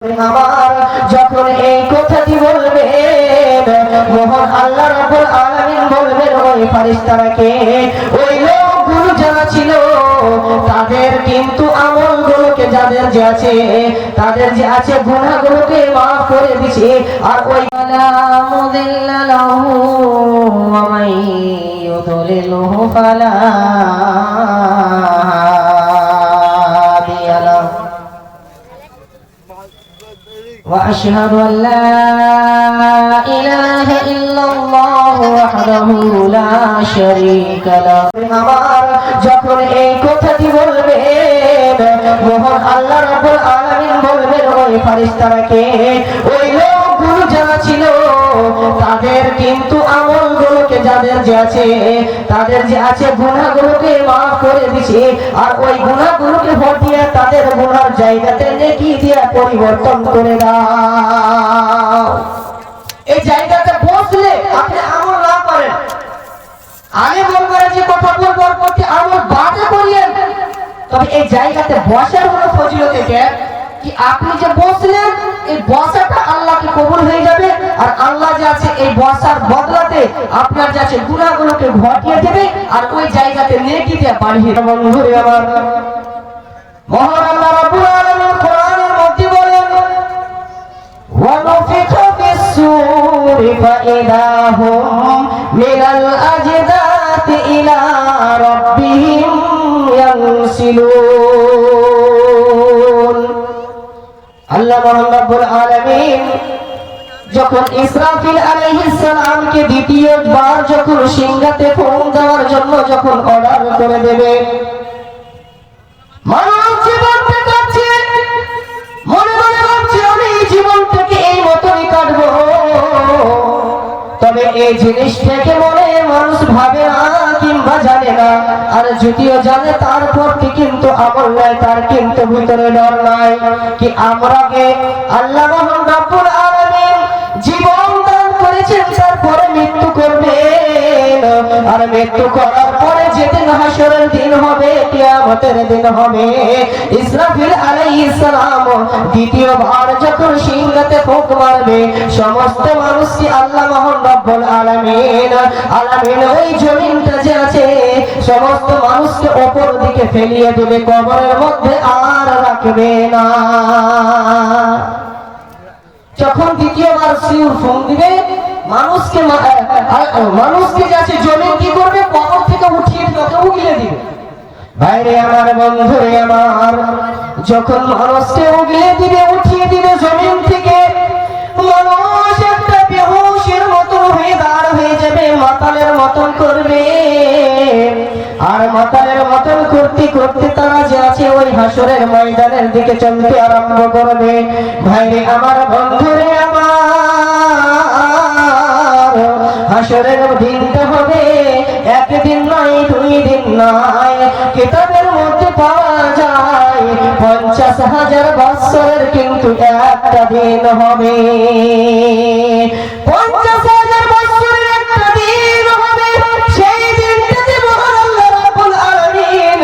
আমার যখন এই কথাটি বলবেন, মহান আল্লাহ রাব্বুল আলামিন বলবেন ওই ফেরেশতাকে, ওই লোকগুলো যারা ছিল তাদের কিন্তু আমলগুলোকে যাদের যে আছে তাদের যে আছে গুনাহগুলোকে মাফ করে দিয়েছে। আর ওই লা মুদিল্লা লাহু ওয়া মান ইউদ্লিলহু ফালা হাদিয়া লাহু وأشهد أن لا إله إلا الله وحده لا شريك له আমার যখন এই কথাটি বলবেন, মহান আল্লাহ রাব্বুল আলামিন বলবেন ওই ফেরেশতাকে, ওই লোকগুলো যারা ছিল তাদের কিন্তু আমলগুলোকে যাদের যে আছে তাদের যে আছে গুনাহগুলোকে মাফ করে দিয়েছে। আর ওই গুনাহগুলোকে হটিয়ে তাদের গুনার জায়গাতে নেকি দিয়ে পরিবর্তন করে দাও। এই জায়গাতে বসলে আপনি আমল না করেন, আগে বলবার যে কথা বলবার প্রতি আমল বাদে করিয়েন, তবে এই জায়গাতে বসার হলো ফজিলত এটা কি আপনি যে বসলেন এই বসাটা আল্লাহকে কবুল হয়ে যাবে। আর আল্লাহ যে আছে এই বসার বদলাতে আপনার যে আছে গুনাহগুলোকে ঘটিয়ে দেবে আর ওই জায়গাতে নেকি দিয়ে বাড়িয়ে দেবে। বন্ধুরে আমার, মহান আল্লাহ রাব্বুল আলামিন কোরআনের মধ্যে বলেন, ওয়া নুফিখা ফিস-সূরি ফাইদা হুম মিনাল আজদাতি ইলা রাব্বিহিম ইয়ানসিলুন। আল্লাহ রাব্বুল আলামিন যখন ইসরাফিল আলাইহিস সালামকে দ্বিতীয়বার যখন সিংহাতে ফোন দেওয়ার জন্য যখন অর্ডার করে দেবে, মানুষ জীবনটা কাটছে, মনে মনে ভাবছে আমি জীবনটাকে এই মতই কাটবো, তবে এই জিনিসটাকে মনে মানুষ ভাবে না কিংবা জানে না। আর যদিও জানে তারপর কি কিন্তু আমল নাই, তার কিন্তু ভিতরে ডর নাই কি আমরাকে আল্লাহ মহান রাব্বুল আলামিন জীবন দান করেছেন, তারপরে মৃত্যু করবেন। আর মৃত্যু করার পরে যেদিন হাসরের দিন হবে, কিয়ামতের দিন হবে, ইসরাফিল আলাইহিস সালাম দ্বিতীয়বার যখন সিংহাতে ফুঁক মারবে, সমস্ত মানুষকে আল্লাহ মহান রব্বুল আলামিন ওই জমিনটা যে আছে সমস্ত মানুষকে উপর দিকে ফেলিয়ে দেবে, কবরের মধ্যে আর রাখবে না। যখন দ্বিতীয়বার শিউর ফোন দিবে, মানুষকে যাচ্ছে জমিন কি করবে, কবর থেকে উঠিয়ে উগিয়ে দিবে। ভাইরে আমার, বন্ধুরে আমার, যখন মানুষকে উগিয়ে দিবে উঠিয়ে দিবে জমিন থেকে, মানুষ একটা বেহুশের মতন হয়ে দাঁড় হয়ে যাবে, মাতালের মতন করবে। আর মাতালের মতন করতে করতে তারা যে আছে ওই হাসরের ময়দানের দিকে চলতে আরম্ভ করবে। ভাইরে আমার, বন্ধুরে আমার, হাসরের দিনটা হবে একদিন নয়, 2 দিন নয়, কিতাবের মধ্যে পাওয়া যায় 50,000 বছরের কিন্তু একটা দিন হবে। 50,000 বছরের একটা দিন হবে। সেই দিনটাতে মহান আল্লাহ রাব্বুল আলামিন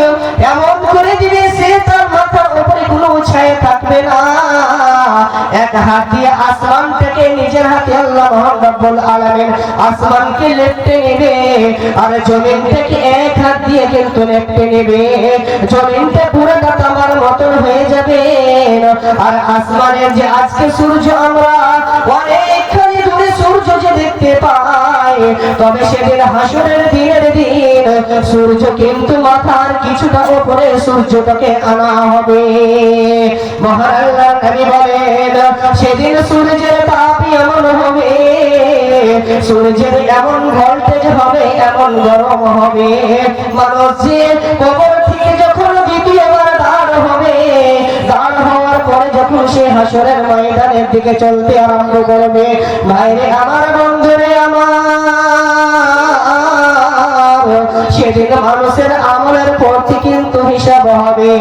এমন করে দিবে, সে তার মাথার উপরে কোনো ছায়া থাকবে না। এক হাত দিয়ে আসমান থেকে নিজের হাতে আল্লাহ মহান রব্বুল আলামিন আসমানকে লেপটে নেবে, আর জমিন থেকে এক হাত দিয়ে কিন্তু লেপটে নেবে। জমিনটা পুরোটা তামার মতন হয়ে যাবে। আর আসমানের যে আজকে সূর্য আমরা অনেকখানি দূরে সূর্য যে দেখতে পাই, তবে সেদিন হাসরের দিনের দিন সূর্য কিন্তু মাথার কিছুটা উপরে সূর্যটাকে আনা হবে। মহান আল্লাহ নবী বলেন, সেদিন সূর্যের তাপ এমন হবে, সূর্যের এমন ভোল্টেজ হবে, এমন গরম হবে, মানুষ যে কবর থেকে যখন দ্বিতীয়বার দাঁড় হবে, দাঁড় হওয়ার পরে যখন সে হাসরের ময়দানের দিকে চলতে আরম্ভ করবে, ভাইরে আমার, বন্ধুরে আমার, সেদিন মানুষের আমলের প্রতি কিন্তু হিসাব হবে।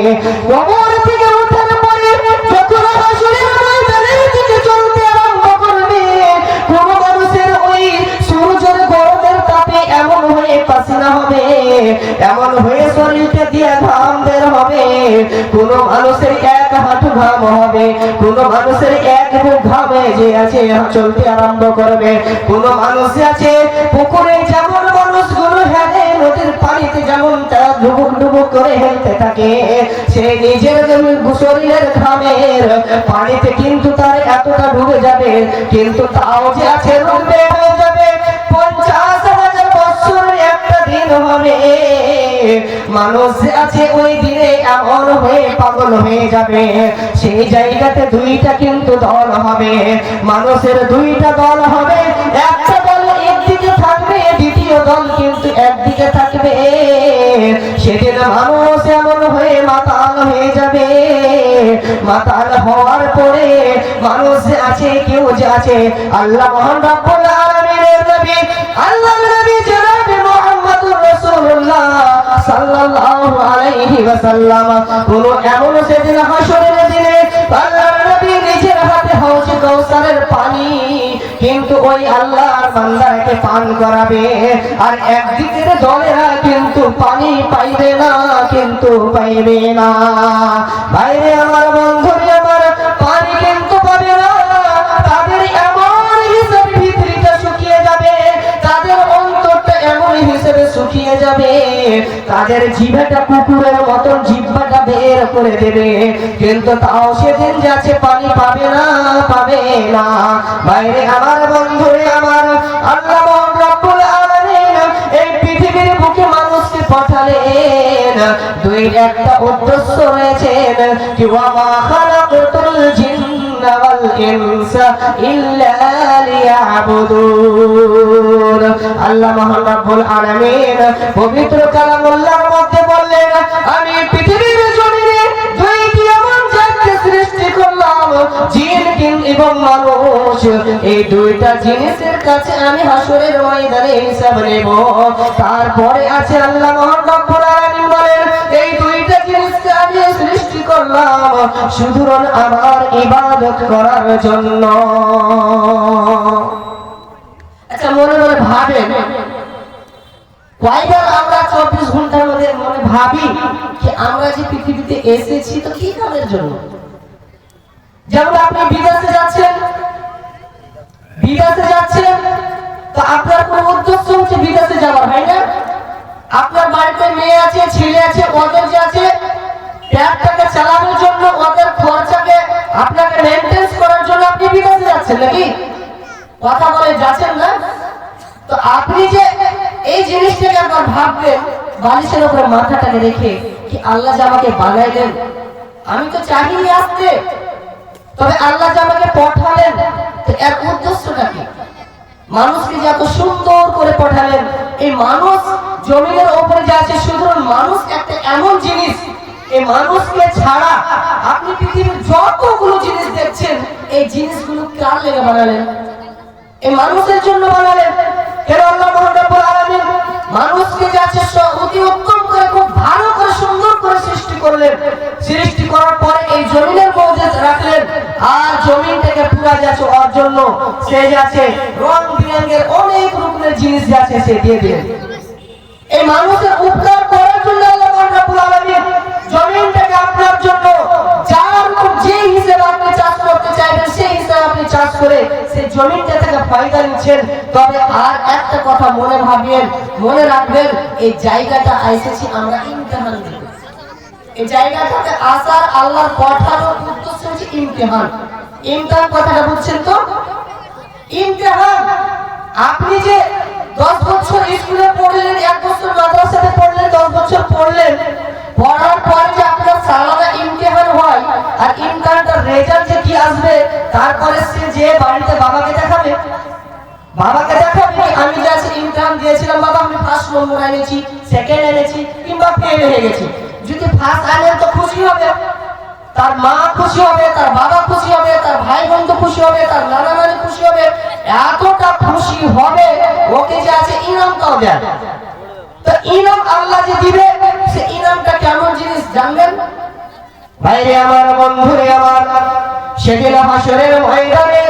কবর থেকে ওঠার পরে যখন হাসরের ময়দানের দিকে চলতে আরম্ভ করবে, কোন মানুষের ওই সূর্যের গরমের তাপে এমন হয়ে পাসিনা হবে, এমন হয়ে শরীরটা দিয়ে ঘাম বের হবে, কোন মানুষের এক হাঁটু ঘাম হবে, কোন মানুষের মানুষের এক বুক ঘামে যে আছে চলতে আরম্ভ করবে। কোন মানুষ আছে পুকুরে যেমন মানুষগুলো হেলে নদীর পানিতে যেমন তারা ডুবুক ডুবুক করে হেলতে থাকে, সে নিজের শরীরের ঘামের পানিতে কিন্তু তার এতটা ডুবে যাবে, কিন্তু তাও যে আছে ডুবে হয়ে যাবে 50,000 বছর একটা দিন হবে। মানুষ আছে ওই দিনে এমন হয়ে পাগল হয়ে যাবে, সেই জায়গাতে দুইটা কিন্তু দল হবে, মানুষের দুইটা দল হবে, একটা দল একদিকে থাকবে, দ্বিতীয় দল কিন্তু একদিকে থাকবে। সেদিন মানুষ এমন হয়ে মাতাল হয়ে যাবে, মাতাল হওয়ার পরে মানুষ আছে কেউ যে আছে আল্লাহ মহান রব্বুল আলামিনের নবী আল্লাহর নবী জনাব মুহাম্মদুর রাসূলুল্লাহ সাল্লাল্লাহু আলাইহি ওয়াসাল্লাম কোন এমন সেদিন হাসরের দিনে আল্লাহর নবী নিজের হাতে হাউজে কাউসারের পানি কিন্তু ওই আল্লাহর বান্দাকে পান করাবে, আর একদিকের দলেরা কিন্তু পানি পাইবে না, কিন্তু পাইবে না। বাইরে আমার বন্ধুরে আমার পানি কিন্তু পাবে না, তাদের এমন হিসাব ভিতরিটা শুকিয়ে যাবে, তাদের অন্তরটা এমন হিসেবে শুকিয়ে যাবে, তাদের জিহ্বাটা কুকুরের মতন জিহ্বাটা বের করে দেবে, কিন্তু তাও সেদিন যাচ্ছে পানি পাবে না, পাবে না। বাইরে আমার বন্ধুরে আমার আল্লাহ রাব্বুল আলামিন এই পৃথিবীর বুকে মানুষকে পাঠালেন দুই একটা উদ্দেশ্য রয়েছেন, কি ওয়া মা খালাকাতুল জিন্না ওয়াল ইনসা ইল্লা লিয়াবুদুন। আল্লাহ মহান রব্বুল আলামিন পবিত্র কালামুল্লাহর মধ্যে বললেন, আমি পৃথিবীর জমিনে দুইটি এমন জাতকে সৃষ্টি করলাম, জিন এবং মানুষ, এই দুইটা জিনিসের কাছে আমি হাসরের ময়দানে হিসাব নেব। তারপরে আছে আল্লাহ মহান রব্বুল আলামিন বলেন, এই দুইটা জিনিসকে আমি সৃষ্টি করলাম শুধু আমার ইবাদত করার জন্য। আচ্ছা মনে মনে ভাবেন, কয়বার আমরা 24 ঘন্টার মধ্যে মনে ভাবি যে আমরা যে পৃথিবীতে এসেছি তো কি কাজের জন্য? যেমন আপনি বিদেশে যাচ্ছেন, তো আপনার কোন উদ্দেশ্য হচ্ছে বিদেশে যাওয়ার, হয় না? আপনার বাড়িতে মেয়ে আছে, ছেলে আছে, ওদের যে আছে পেটটাকে চালানোর জন্য, ওদের খরচাকে আপনাকে মেইনটেইন করার জন্য আপনি বিদেশে যাচ্ছেন, নাকি? কথা বলে যাচ্ছেন না? তো আপনি যে এই জিনিসটাকে একবার ভাববেন, বালিশের উপরে মাথাটাকে রেখে, কি আল্লাহ যে আমাকে বানাইলেন, আমি তো চাইনি আসতে, তবে আল্লাহ যে আমাকে পাঠালেন, তো এর উদ্দেশ্যটা কি? মানুষকে যে এত সুন্দর করে পাঠালেন, এই মানুষ জমিনের উপরে যে আছে, শুধু মানুষ একটা এমন জিনিস, এই মানুষকে ছাড়া আপনি পৃথিবীর যতগুলো জিনিস দেখছেন, এই জিনিসগুলো কার লেগে বানালেন? এই মানুষের জন্য বানালেন। কেন আল্লাহ মহান রব্বুল আলামিন মানুষকে যে আছে অতি উত্তম করে, খুব ভালো করে, সুন্দর করে সৃষ্টি করলেন। সৃষ্টি করার পরে এই জমিনের মধ্যে রাখলেন, আর জমিনটাকে পুরা যাচ্ছে ওর জন্য সে যাচ্ছে রং বিরঙের অনেক রকমের জিনিস যাচ্ছে সে দিয়ে দিলেন। এই মানুষের উপকার করার জন্য আল্লাহ রাব্বুল আলামিন জমিনটাকে আপনার জন্য যার যে হিসেবে আপনি চাষ করতে চাইবেন সেই হিসেবে আপনি চাষ করে সেই জমিনটা থেকে ফায়দা নিচ্ছেন। তবে আর একটা কথা মনে ভাববেন, মনে রাখবেন, এই জায়গাটা এসেছি আমরা ইমতিহান দিতে। এই জায়গাটাতে আসার আল্লাহর পাঠানোর উদ্দেশ্য হচ্ছে ইমতিহান। ইমতিহান কথাটা বুঝছেন তো? ইমতিহান। আপনি যে 10 বছর স্কুলে পড়লেন, 1 বছর মাদ্রাসাতে পড়লেন, 10 বছর পড়লেন, পড়ার পরে যে আপনার সালানা ইমতিহান হয়, আর ইমতিহানটার রেজাল্ট যে কি আসবে, তারপরে সে যে বাড়িতে বাবাকে দেখাবে, আমি যে আজকে ইমতিহান দিয়েছিলাম বাবা, আমি ফার্স্ট নম্বর এনেছি, সেকেন্ড এনেছি, কিংবা ফেল হয়ে গেছি। যদি ফার্স্ট আনেন তো খুশি হবে, তার মা খুশি হবে, তার বাবা খুশি হবে, তার ভাই বন্ধু খুশি হবে, তার নানা নানি খুশি হবে, এতটা খুশি হবে, ওকে যে আছে ইনামটাও দেন। তো ইনাম আল্লাহ যে দিবে, সে ইনামটা কেমন জিনিস জানবেন? ভাইরে আমার, বন্ধুরে আমার, সেদিন হাসরের ময়দানে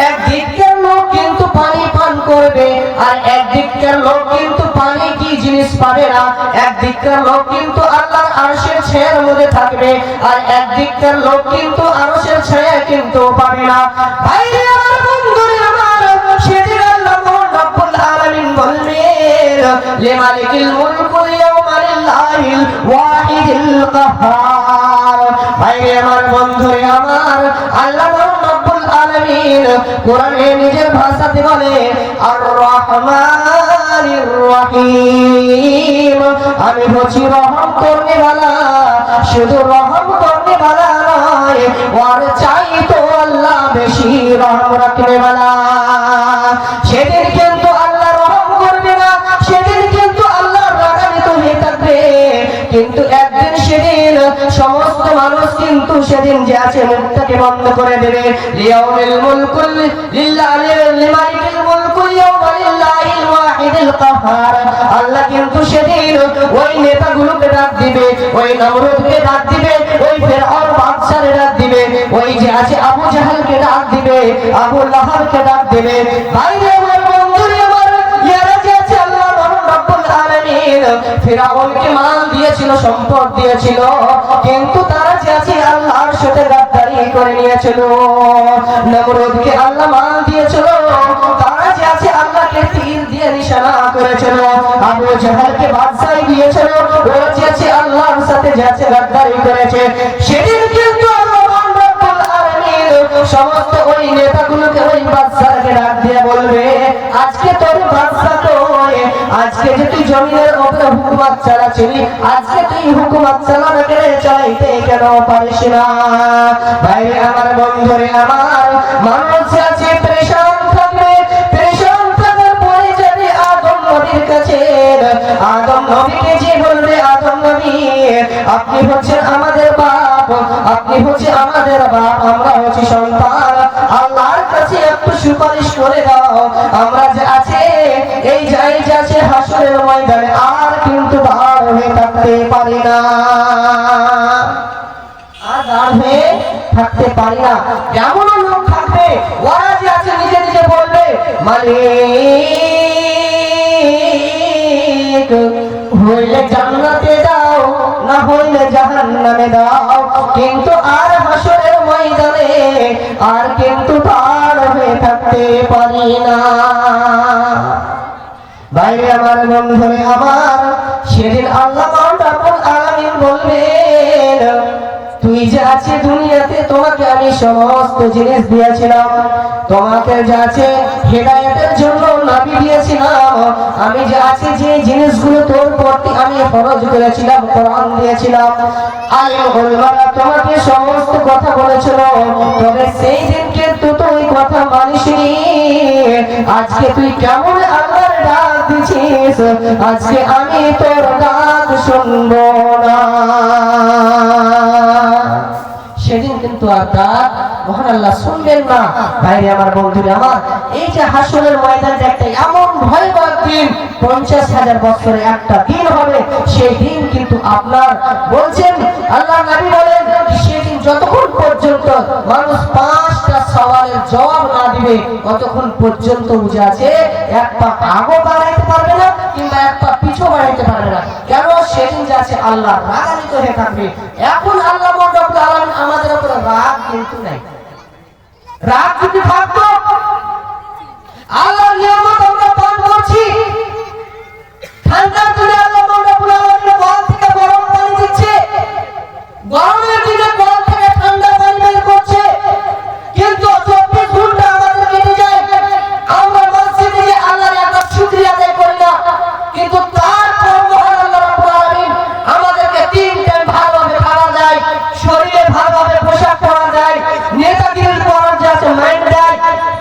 এক দিকের লোক কিন্তু পানি পান করবে, আর একদিককার লোক কিন্তু পানি কি জিনিস পাবে না, একদিককার লোক কিন্তু আল্লাহর আরশের ছায়ার মধ্যে থাকবে, আর একদিককার লোক কিন্তু আরশের ছায়া কিন্তু পাবে না। ভাই আমার বন্ধুরে আমার, সেদিন আল্লাহ রাব্বুল আলামিন বলবেন লিমালিকিল মুলকুল ইয়াউমা লিল্লাহিল ওয়াহিদিল কাহ্হার। ভাই আমার বন্ধুরে আমার, আল্লাহ রাব্বুল আলামিন কোরআনে নিজের ভাষাতে বলে আর রহমানির রহিম, আমি হচ্ছি রহম করনে वाला, শুধু রহম করনে वाला নয়, আর চাই তো আল্লাহ বেশি রহম রাখনে वाला। সেদিন কিন্তু আল্লাহ রহম করবে না, সেদিন কিন্তু আল্লাহ রাগান্বিত হয়ে থাকবে, কিন্তু একদিন সেদিন সমস্ত মানুষ কিন্তু সেদিন যে আছে মুখটাকে বন্ধ করে দেবে। লিয়াউমিল মুলকুল লিল্লাহি লিমালিকিল মুলকুল ইয়াউমা লিল্লাহিল ওয়াহিদিল কাহ্হার। আল্লাহ কিন্তু সেদিন ওই নেতাগুলোকে ডাক দিবে, ওই নমরুদকে ডাক দিবে, ওই ফেরাউন বাদশাকে ডাক দিবে, ওই যে আছে আবু জাহেলকে ডাক দিবে, আবু লাহাবকে ডাক দিবে। বাইরে আমার বন্ধুরে আমার, ইয়ারা যে আছে আল্লাহ রাব্বুল আলামিন ফেরাউনকে মাল দিয়েছিল, সম্পদ দিয়েছিল, কিন্তু তারা যে আছে আল্লাহর সাথে গাদ্দারি করে নিয়েছিল। নমরুদকে আল্লাহ মাল দিয়েছিল, তারা যে আছে আল্লাহকে তীর দিয়ে নিশানা করেছিল। আবু জাহেলকে বাদশাহী দিয়েছিল, ও যে আছে আল্লাহর সাথে যে আছে গাদ্দারি করেছে। সেদিন কিন্তু আল্লাহ রাব্বুল আলামিন সমস্ত ওই নেতাগুলোকে ওই বাদশাকে ডাক দিয়ে বলবে, আজকে তোর বাদশা কই? আজকে যে তুই জমিনের উপরে হুকুমত চালাচ্ছিলি, আজকে তুই হুকুমত চালাতে চাইতে কেন পারিস না? ভাই আমার বন্ধুরে আমার, মানুষ আছে পেরেশান থাকবে, পেরেশান থাকার পরে যাবে আদম নবীর কাছে। আদম নবীকে যে বলবে, আদম নবী আপনি হচ্ছেন আমাদের বাপ, আপনি হচ্ছে আমাদের বাপ, আমরা হচ্ছি সন্তান, আল্লাহর কাছে একটু সুপারিশ করে দাও, আমরা যে আছে এই যাই যে আছে হাসরের ময়দানে আর কিন্তু দাঁড় হয়ে থাকতে পারি না, আর দাঁড় হয়ে থাকতে পারি না। এমন লোক থাকবে, ওরা যে আছে নিজে নিজে বলবে মালিক হইলে জান্নাতে দাও, না হইলে জাহান্নামে দাও, কিন্তু আর হাসরের ময়দানে আর কিন্তু পার হয়ে থাকতে পারি না। বাইরে আমার বন্ধুরে আমার, সেদিন আল্লাহ রাব্বুল আলামিন বলবেন তুই যে আছে দুনিয়াতে তোমাকে আমি সমস্ত জিনিস দিয়েছিলাম, তোমাকে যে আছে হেদায়েতের জন্য নবী দিয়েছিলাম, আমি যে আছে যে জিনিসগুলো তোর প্রতি আমি ফরজ করেছিলাম, কোরআন দিয়েছিলাম, আলিম উলামা তোমাকে সমস্ত কথা বলেছিল, তবে সেই দিন কিন্তু তুই কথা মানিসনি। আজকে তুই কেমন আল্লাহর ডাক দিছিস, আজকে আমি তোর ডাক শুনবো না। সেদিন কিন্তু আর ডাক মহান আল্লাহ শুনবেন না। ভাইরে আমার বন্ধুরে আমার, এই যে হাসরের ময়দানটা একটা এমন ভয়াবহ দিন, 50,000 বছরে একটা দিন হবে, সেই দিন কিন্তু আপনার বলছেন আল্লাহ নবী বলেন সেদিন যতক্ষণ পর্যন্ত মানুষ 5টা সওয়ালের জবাব না দিবে ততক্ষণ পর্যন্ত বুঝে আছে এক পা আগো বাড়াইতে পারবে না, কিংবা এক পা পিছু বাড়াইতে পারবে না। কেন? সেদিন যে আছে আল্লাহ রাগান্বিত হয়ে থাকবে। এখন আল্লাহ রাব্বুল আলামিন আমাদের উপরে রাগ কিন্তু নাই। রাগ যদি থাকতো, আল্লাহর নিয়ামত আমরা পান করছি, ঠান্ডার দিনে আল্লাহ রাব্বুল আলামিন কল থেকে গরম পানি দিচ্ছে, গরমের দিনে কল থেকে ঠান্ডা পানি বের করছে, কিন্তু 24 ঘন্টা আমাদের কেটে যায়, আমরা মসজিদে যে আল্লাহর একবার শুকরিয়া আদায় করি না, কিন্তু তারপর মহান আল্লাহ রাব্বুল আলামিন আমাদেরকে 3 টাইম ভালোভাবে খাওয়া যায়, শরীরে ভালোভাবে পোশাক পরা যায়, নেতাগিরি করার যে আছে মাইন্ড দেয়,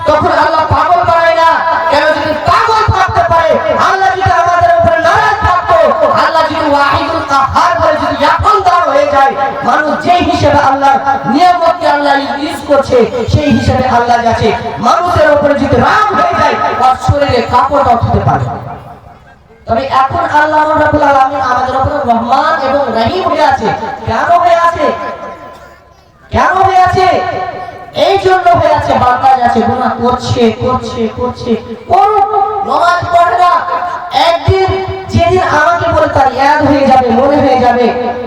তখন আল্লাহ পাগল বানায় না। কেন? যদি পাগল থাকতে পারে, আল্লাহ যদি আমাদের উপরে নারাজ থাকতো, আল্লাহ যদি ওয়াহিদুল কাহ্হার বলে যদি এখন দাঁড় হয়ে যায়, মানুষ যে হিসেবে আল্লাহর নিয়ামতকে আল্লাহ ইউজ করছে সেই হিসেবে আল্লাহ যাচ্ছে মানুষের উপরে যদি রাগ হয়ে যায় তার শরীরে কাপড়টা উঠতে পারে। তবে এখন আল্লাহ রাব্বুল আলামিন আমাদের উপরে রহমান এবং রহিম হয়ে আছে। কেন হয়ে আছে? কেন হয়ে আছে? এই জন্য হয়ে আছে, বান্দা যাচ্ছে গুনাহ করছে করছে করছে, করুক, নামাজ পড়ে না, একদিন যেদিন আমাকে বলে তার ইয়াদ হয়ে যাবে, মনে হয়ে যাবে,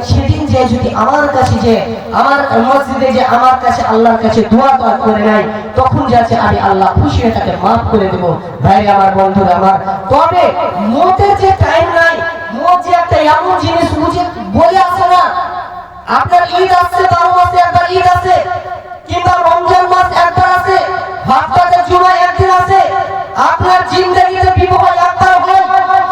সেদিন যে যদি আমার কাছে যে আমার মসজিদে যে আমার কাছে আল্লাহর কাছে দোয়া করে নাই, তখন যাচ্ছে আমি আল্লাহ খুশি হয়ে তাকে মাফ করে দেব। ভাই আমার, বন্ধুরা আমার, তবে মতের যে টাইম নাই, মত যে একটা এমন জিনিস বুঝে বলে আসে না। আপনার ঈদ আসছে, 12 মাসে একবার ঈদ আছে, কিংবা রমজান মাস একবার আছে, হপ্তাতে জুমা একদিন আছে, আপনার জিন্দেগিতে বিবাহ একবার হয়,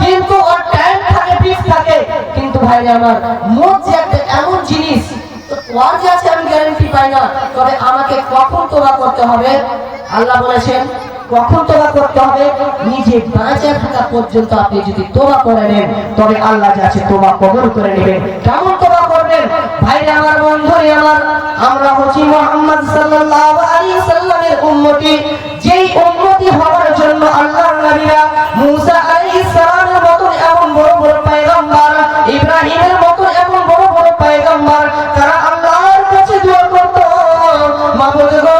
কিন্তু ওর টাইম থাকে, ফিক্স থাকে। কিন্তু ভাই আমার, মত যে একটা এমন জিনিস, তো ওর যে আছে আমি গ্যারান্টি পাই না। তবে আমাকে কখন তোবা করতে হবে? আল্লাহ বলেছেন কখন তোবা করতে হবে? নিজে বাঁচা থাকা পর্যন্ত আপনি যদি তোবা করে নেন, তবে আল্লাহ যে আছে তোবা কবুল করে নেবেন। কেমন তোবা করবেন? ভাইরে আমার, বন্ধুরে আমার, আমরা হচ্ছি মুহাম্মদ সাল্লাল্লাহু আলাইহি সাল্লামের উম্মতি। যেই উম্মতি হওয়ার জন্য আল্লাহর নবীরা মুসা আলাইহিস সালামের মতো এমন বড় বড় পয়গম্বর, ইব্রাহিমের মতো এমন বড় বড় পয়গম্বর, তারা আল্লাহর কাছে দোয়া করত, মাবুদ গো,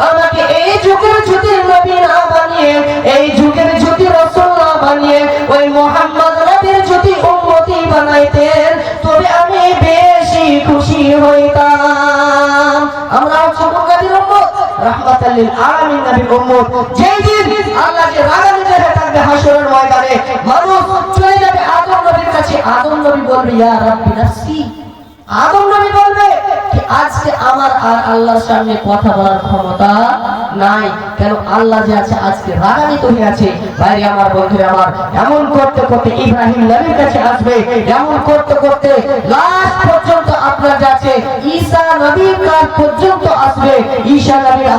আমাকে এই যুগের জ্যোতির নবী না বানিয়ে, এই যুগের জ্যোতি রাসূল না বানিয়ে ওই মুহাম্মদ নবীর জ্যোতি উম্মতি বানাইতেন, তবে আমি বেশি খুশি হইতাম। আমরা হচ্ছে নবীর উম্মত, রাহমাতাল লিল আলামিন নবীর উম্মত। যেই দিন আল্লাহ যে রাগান্বিত হয়ে থাকবে হাসরের ময়দানে, মানুষ চলে যাবে আদম নবীর কাছে, আদম নবী বলবে ইয়া রাব্বি নাফসি। আদম নবী বলবে যে আজকে আমার আর আল্লাহর সামনে কথা বলার ক্ষমতা নাই, কেন আল্লাহ যে আছে আজকে রাগান্বিত হয়ে আছে। ভাই আমার, বন্ধুরা আমার, এমন করতে করতে ইব্রাহিম নবীর কাছে আসবে, এমন করতে করতে লাস্ট পর্যন্ত আপনার যাচ্ছে ঈসা নবীর কাছ পর্যন্ত আসবে। ঈসা নবীর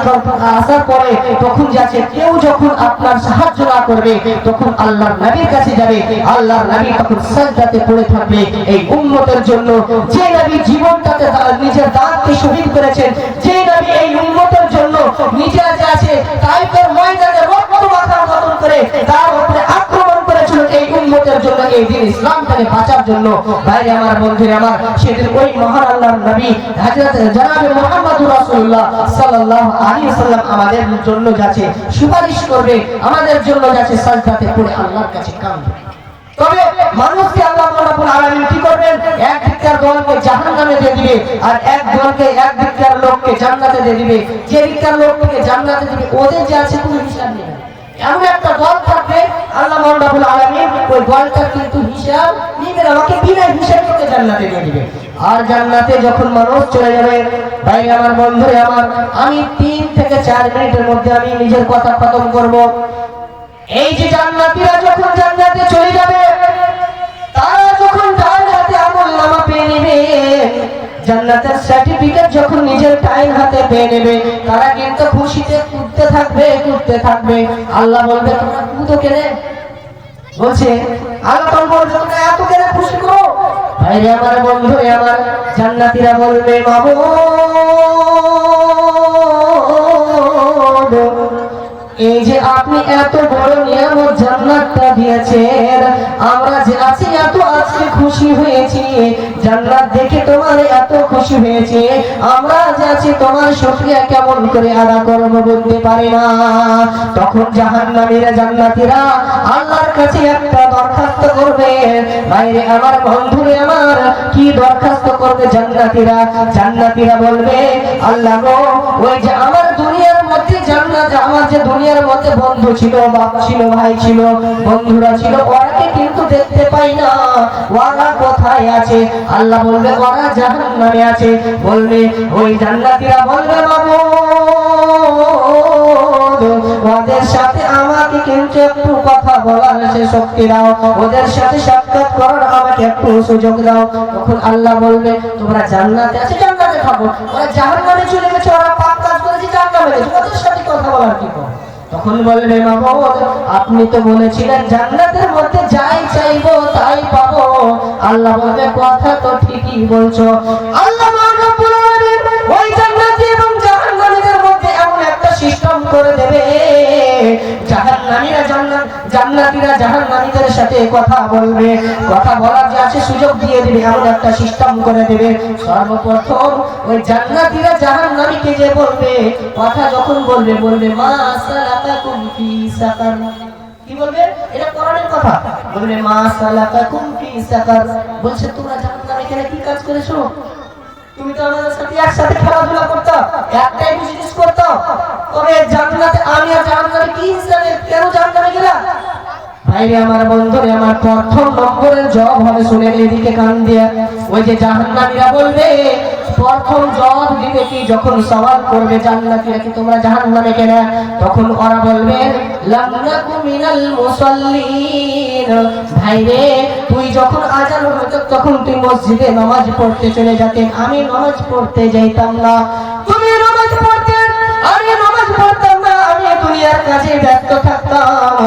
আসার পরে তখন যাচ্ছে কেউ যখন আপনার সাহায্য না করবে, তখন আল্লাহর নবীর কাছে যাবে, আল্লাহর নবী তখন সাজদাতে পড়ে থাকবে এই উম্মতের জন্য। যে নবী জীবনটাকে নিজের দাঁতকে শহীদ করেছেন, যে নবী এই উম্মতের জন্য নিজেরা যে আছে তাইফের ময়দানে রক্ত মাখার মতন করে তার উপরে আক্রমণ করেছিল এই উম্মতের জন্য, এই দিন ইসলামটাকে বাঁচার জন্য। ভাই আমার, বন্ধুরা আমার, সেদিন ওই মহান আল্লাহর নবী হযরত জনাবে মুহাম্মদুর রাসূলুল্লাহ সাল্লাল্লাহু আলাইহি ওয়াসাল্লাম আমাদের জন্য যাচ্ছে সুপারিশ করবে, আমাদের জন্য যাচ্ছে সাজদাতে পড়ে আল্লাহর কাছে কাঁদবে। তবে মানুষকে আল্লাহ রাব্বুল আলামিন কি করবেন? এক দিককার দলকে জাহান্নামে দিয়ে দিবে, আর এক দিককার লোককে জান্নাতে দিয়ে দিবে। যে দিককার লোককে জান্নাতে দিবে ওদের যে আছে কোনো হিসাব নেই। এমন একটা দল থাকবে, আল্লাহ রাব্বুল আলামিন ওই দলটার কিন্তু হিসাব নিবে না, ওকে বিনা হিসাবে ওকে জান্নাতে দিয়ে দিবে। আর জান্নাতে যখন মানুষ চলে যাবে, ভাই আমার, বন্ধুরা আমার, আমি 3 থেকে 4 মিনিটের মধ্যে আমি নিজের কথা খতম করব। এই যে জান্নাতীরা যখন জান্নাতে চলে যাবে, তারা যখন ডান হাতে আমলনামা পেয়ে নেবে, জান্নাতের সার্টিফিকেট যখন নিজের ডান হাতে পেয়ে নেবে, তারা কিন্তু খুশিতে কুদতে থাকবে। আল্লাহ বলবে তোমরা কুদো কেনে? বলছে আল্লাহ তখন বলবে তোমরা এত কেনে খুশি করো? ভাইরে আমার, বন্ধুরে আমার, জান্নাতীরা বলবে মাবুদ, এই যে আপনি এত বড় নিয়ামত জান্নাতটা দিয়েছেন, আমরা যে আছি এত আজকে খুশি হয়েছি, জান্নাত দেখে তোমার এত খুশি হয়েছে, আমরা যে আছি তোমার শুকরিয়া কেমন করে আদা করব বলতে পারি না। তখন জাহান্নামীরা জান্নাতীরা আল্লাহর কাছে একটা দরখাস্ত করবে। ভাইরে আমার, বন্ধুরে আমার, কি দরখাস্ত করবে জান্নাতীরা বলবে আল্লাহ গো, ওই যে আমার দুনিয়ার মধ্যে জান্নাতে আমার যে দুনিয়ার মধ্যে বন্ধু ছিল, বাপ ছিল, ভাই ছিল, বন্ধুরা ছিল, ওরাকে কিন্তু দেখতে পাই না, ওরা কোথায় আছে? আল্লাহ বলবে ওরা জাহান্নামে আছে। বলবে ওই জান্নাতীরা বলবে মাবুদ, ওদের সাথে আমাকে কিন্তু একটু কথা বলার সে শক্তি দাও, ওদের সাথে সাক্ষাৎ করার আমাকে একটু সুযোগ দাও। তখন আল্লাহ বলবে তোমরা জান্নাতে আছে, জান্নাতে থাকো, ওরা জাহান্নামে চলে গেছে, ওরা পাপ কাজ করেছে, জাহান্নামে গেছে, ওদের সাথে কথা বলার কি করো? তখন বলবে মাবুদ, আপনি তো বলেছিলেন জান্নাতের মধ্যে যাই চাইবো তাই পাবো। আল্লাহ বলবে কথা তো ঠিকই বলছো। আল্লাহ রাব্বুল আলামিন ওই জান্নাতি এবং জাহান্নামীদের মধ্যে এমন একটা সিস্টেম করে দেবে, জান্নাতীরা জাহান্নামীদের সাথে কথা বলবে, কথা বলার যে আছে সুযোগ দিয়ে দিবে, এমন একটা সিস্টেম করে দেবে। সর্বপ্রথম ওই জান্নাতীরা জাহান্নামীকে যে বলবে, কথা যখন বলবে মা সালাকাকুম ফি সাকার, কি বলবে? এটা কোরআনের কথা। বলবে মা সালাকাকুম ফি সাকার, বলছে তোমরা জাহান্নামে কেন কি কাজ করেছো? তুমি তো আমাদের সাথে একসাথে খেলাধুলা করতে, একটাই বিজনেস করতে, তবে জান্নাতে আমি আর জাহান্নামে কি হিসাবে কেন জাহান্নামে গেলা? ভাইরে আমার, বন্ধুরে আমার, প্রথম নম্বরের জবাব হবে, শুনে এদিকে কান দিয়ে, ওই যে জাহান্নামীরা বলবে, প্রথম জবাব দিবে কি, যখন সওয়াল করবে জান্নাতীরা কি তোমরা জাহান্নামে কেন, তখন ওরা বলবে লাম নাকু মিনাল মুসাল্লিন। ভাইরে তুই যখন আযান হতো তখন তুই মসজিদে নামাজ পড়তে চলে যেতেন, আমি নামাজ পড়তে যাইতাম না। তুমি নামাজ পড়তে, আমি নামাজ পড়তাম না, আমি দুনিয়ার কাজে ব্যস্ত থাকতাম।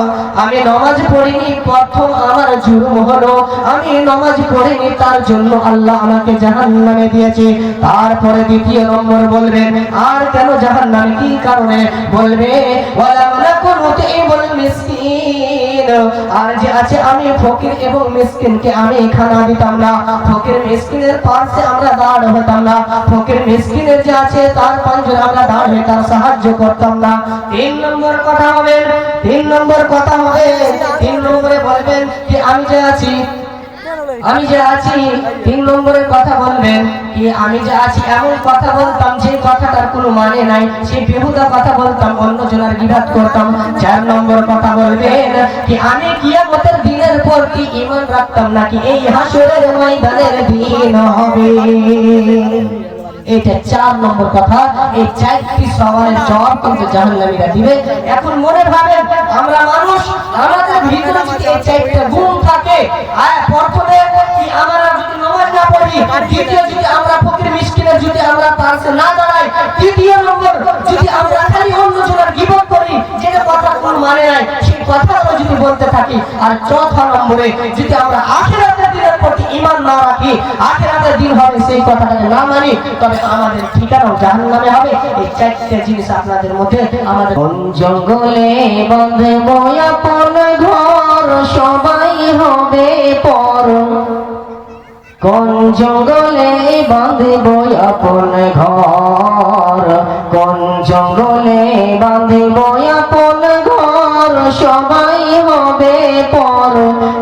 আমি নামাজ পড়িনি, প্রথম আমার জুলুম হলো, আমি নামাজ পড়িনি, তার জন্য আল্লাহ আমাকে জাহান্নামে দিয়েছে। তারপরে দ্বিতীয় নম্বর বলবেন, আর কেন জাহান্নামে, কি কারণে? বলবে ওয়ালাম নাকু নুতিমুল মিসকিন, আর যে আছে আমি ফকির এবং মিসকিনকে আমি খানা দিতাম না, ফকির মিসকিনের পাশে আমরা দাঁড় হতাম না, ফকির মিসকিনের যে আছে তার পাঞ্জরে আমরা দাঁড় হয়ে তার সাহায্য করতাম না। তিন নম্বর কথা হবে, তিন নম্বর কথা হবে, তিন নম্বরে বলবেন যে আমি যে আছি, আমি যে আছি, তিন নম্বরের কথা বলবেন কি আমি যে আছি এমন কথা বলতাম যে কথাটার কোনো মানে নাই, সেই বেহুদা কথা বলতাম, অন্য জনের গীবত করতাম। চার নম্বর কথা বলবেন কি আমি কিয়ামতের দিনের পর কি ঈমান রাখতাম নাকি এই হাসরের ময়দানের দিন হবে। এটা চার নম্বর কথা। এই চারটি সওয়ালের জবাব কিন্তু জাহান্নামীরা দিবে। এখন মনে ভাবেন আমরা মানুষ, আমাদের ভিতরে যদি এই চারটি গুণ থাকে, প্রথমে কি আমরা যদি নামাজ না পড়ি, দ্বিতীয় যদি আমরা ফকির মিসকিনের যদি আমরা পাশে না দাঁড়াই, তৃতীয় নম্বর যদি আমরা খালি অন্যজনের গীবত করি, যেটা কথা কোনো মানে নাই, সেই কথাগুলো যদি বলতে থাকি, আর চৌথা নম্বরে যদি আমরা আখিরাতের দিনের প্রতি ঈমান না রাখি, আখিরাতের দিন হবে সেই কথাটাকে না মানি, তবে আমাদের ঠিকানাও জাহান্নামে হবে। এই চারটি জিনিস আপনাদের মধ্যে আমাদের। কোন জঙ্গলে বাঁধব আপন ঘর, সবাই হবে পর, কোন জঙ্গলে বাঁধব আপন ঘর, কোন জঙ্গলে বাঁধব আপন ঘর, সবাই হবে পর,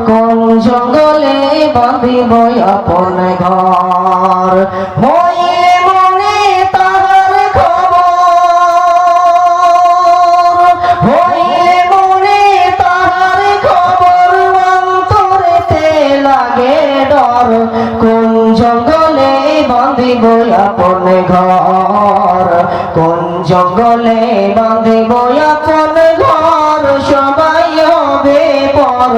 কোন জঙ্গলে বাঁধব আপন ঘর। হইলে মনে তাহার খবর, হইলে মনে তাহার খবর, অন্তরেতে লাগে ডর, কোন জঙ্গলে বাঁধিব আপন ঘর, কোন জঙ্গলে বাঁধিব আপন ঘর, সবাই হবে পর,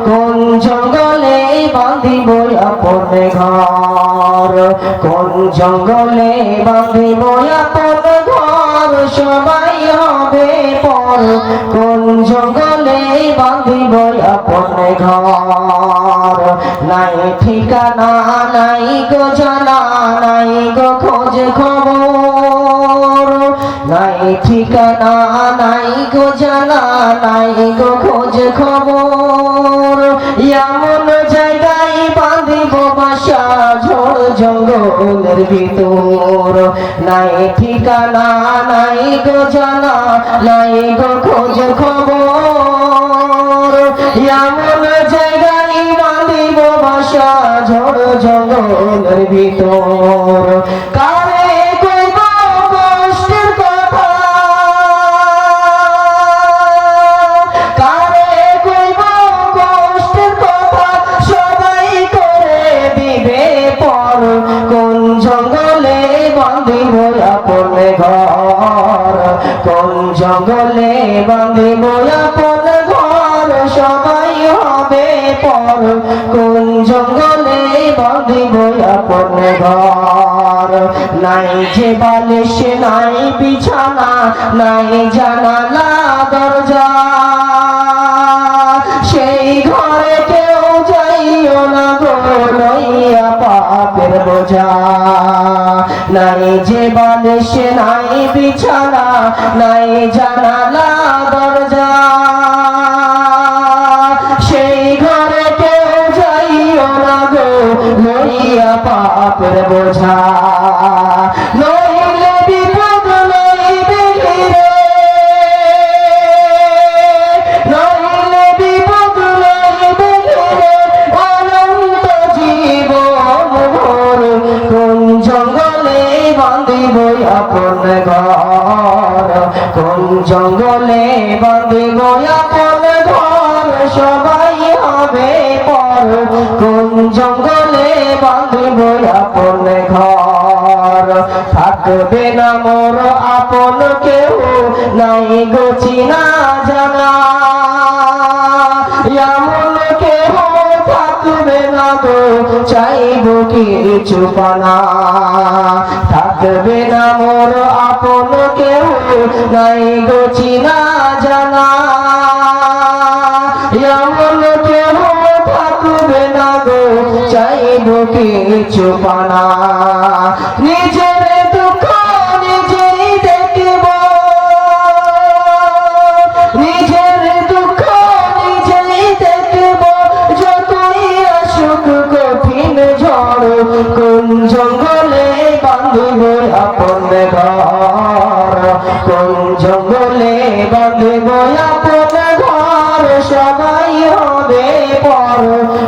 কোন জঙ্গলে বাঁধিব আপন ঘর, কোন জঙ্গলে বাঁধিব আপন ঘর, সবাই হবে পর, কোন জঙ্গলে বাঁধিব আপন ঘর। নাই ঠিকানা নাই গো জানা, নাই গো খোঁজ খবর, নাই ঠিকানা নাই গো জানা, নাই গো খোঁজ খবর, এমন জায়গায় বাঁধিব বাসা ঝড় জঙ্গলের ভিতর, নাই ঠিকানা নাই গো জানা, নাই গো খোঁজ খবর, এমন জায়গায় বাঁধিব বাসা ঝড় জঙ্গলের ভিতর। কারে কইব কষ্টের কথা, কারে কইব কষ্টের কথা, সবাই করে দিবে পর, কোন জঙ্গলে বাঁধিব আপন ঘর, কোন জঙ্গলে বাঁধিব আপন ঘর, সবাই হবে পর, কোন জঙ্গলে বাঁধিব আপন ঘর। নাই যে বালিশ নাই বিছানা, নাই জানালা দরজা, সেই ঘরে কেউ যাইও না গো লইয়া পাপের বোঝা। নাই যে বালিশ নাই বিছানা, নাই জানালা দরজা, সেই ঘরে কেউ যাইও না গো লইয়া পাপের বোঝা। নইলে বিপদ লইবে ঘিরে, নইলে জঙ্গলে বাঁধিব আপন ঘর সবাই হবে পর কোন জঙ্গলে বাঁধিব আপন ঘর থাকবে না মোর আপন কেউ নাই গো চিনা জানা এমন কেহ থাকবে না গো চাইব কিছু পানা থাকবে না মোর আপন কেউ নাই গো চিনা জানা এমন কেহ থাকবে না গো চাইব কিছু পানা নিজের দুঃখ নিজেই দেখব নিজের দুঃখ নিজেই দেখব যতই আসুক কঠিন ঝড় কোন জঙ্গলে বাঁধিব আপন ঘর কোন জঙ্গলে বাঁধিব আপন ঘর সবাই হবে পর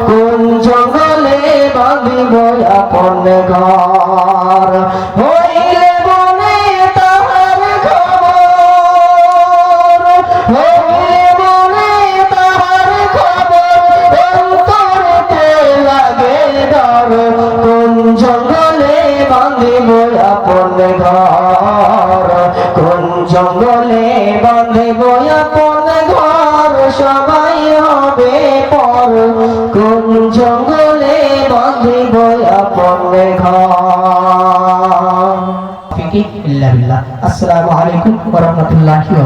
কোন জঙ্গলে বাঁধিব আপন ঘর হইলে বনে তাহার খবর হইলে বনে তাহার খবর অন্তরতে লাগে ডর কোন জঙ্গলে বাঁধিব আপন ঘর কোন জঙ্গলে বাঁধিব আপন ঘর সবাই হবে পর কোন জঙ্গলে বাঁধিব আপন ঘর আসসালামু আলাইকুম ওয়া রাহমাতুল্লাহি